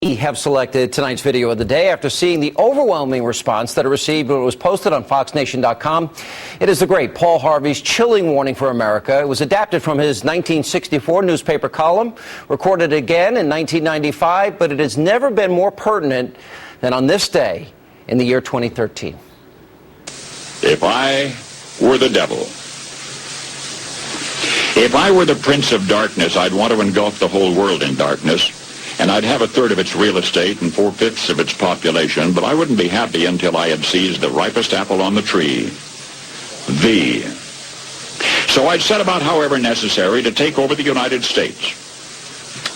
We have selected tonight's video of the day after seeing the overwhelming response that it received when it was posted on FoxNation.com. It is the great Paul Harvey's chilling warning for America. It was adapted from his 1964 newspaper column, recorded again in 1995, but it has never been more pertinent than on this day in the year 2013. If I were the devil, if I were the prince of darkness, I'd want to engulf the whole world in darkness. And I'd have a third of its real estate and 4/5 of its population, but I wouldn't be happy until I had seized the ripest apple on the tree, thee. So I'd set about, however necessary, to take over the United States.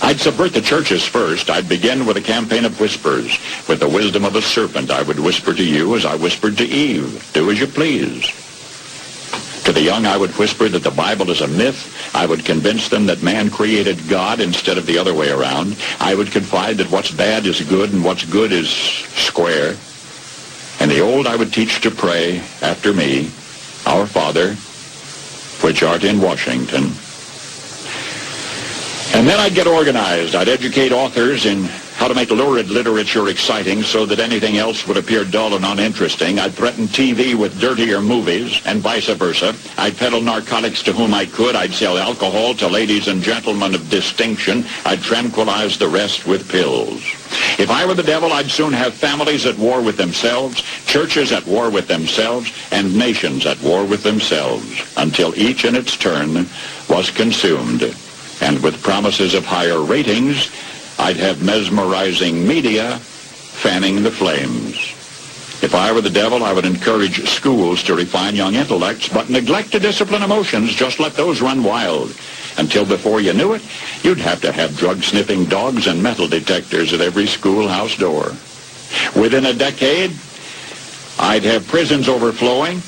I'd subvert the churches first. I'd begin with a campaign of whispers. With the wisdom of a serpent, I would whisper to you as I whispered to Eve, do as you please. To the young, I would whisper that the Bible is a myth. I would convince them that man created God instead of the other way around. I would confide that what's bad is good and what's good is square. And the old I would teach to pray after me, Our Father, which art in Washington. And then I'd get organized. I'd educate authors in how to make lurid literature exciting so that anything else would appear dull and uninteresting. I'd threaten TV with dirtier movies and vice versa. I'd peddle narcotics to whom I could. I'd sell alcohol to ladies and gentlemen of distinction. I'd tranquilize the rest with pills. If I were the devil, I'd soon have families at war with themselves, churches at war with themselves, and nations at war with themselves, until each in its turn was consumed. And with promises of higher ratings, I'd have mesmerizing media fanning the flames. If I were the devil, I would encourage schools to refine young intellects, but neglect to discipline emotions. Just let those run wild. Until before you knew it, you'd have to have drug-sniffing dogs and metal detectors at every schoolhouse door. Within a decade, I'd have prisons overflowing.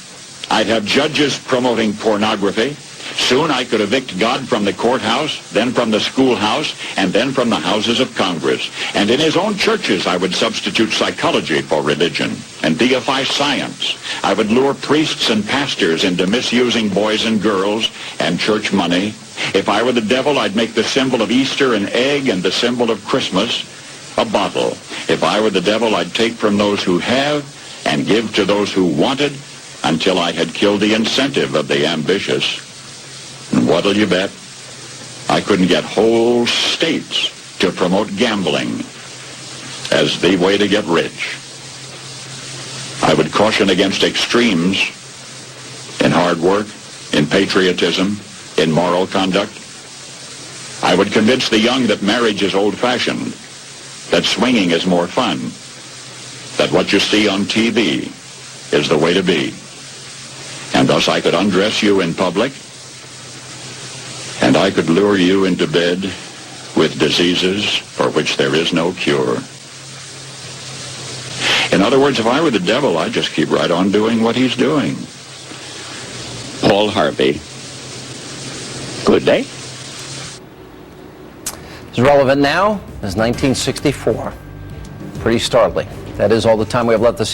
I'd have judges promoting pornography. Soon I could evict God from the courthouse, then from the schoolhouse, and then from the houses of Congress. And in his own churches, I would substitute psychology for religion and deify science. I would lure priests and pastors into misusing boys and girls and church money. If I were the devil, I'd make the symbol of Easter an egg and the symbol of Christmas a bottle. If I were the devil, I'd take from those who have and give to those who wanted until I had killed the incentive of the ambitious. And what'll you bet? I couldn't get whole states to promote gambling as the way to get rich. I would caution against extremes in hard work, in patriotism, in moral conduct. I would convince the young that marriage is old-fashioned, that swinging is more fun, that what you see on TV is the way to be. And thus I could undress you in public, and I could lure you into bed with diseases for which there is no cure. In other words, if I were the devil, I'd just keep right on doing what he's doing. Paul Harvey. Good day. As relevant now as 1964. Pretty startling. That is all the time we have left this evening.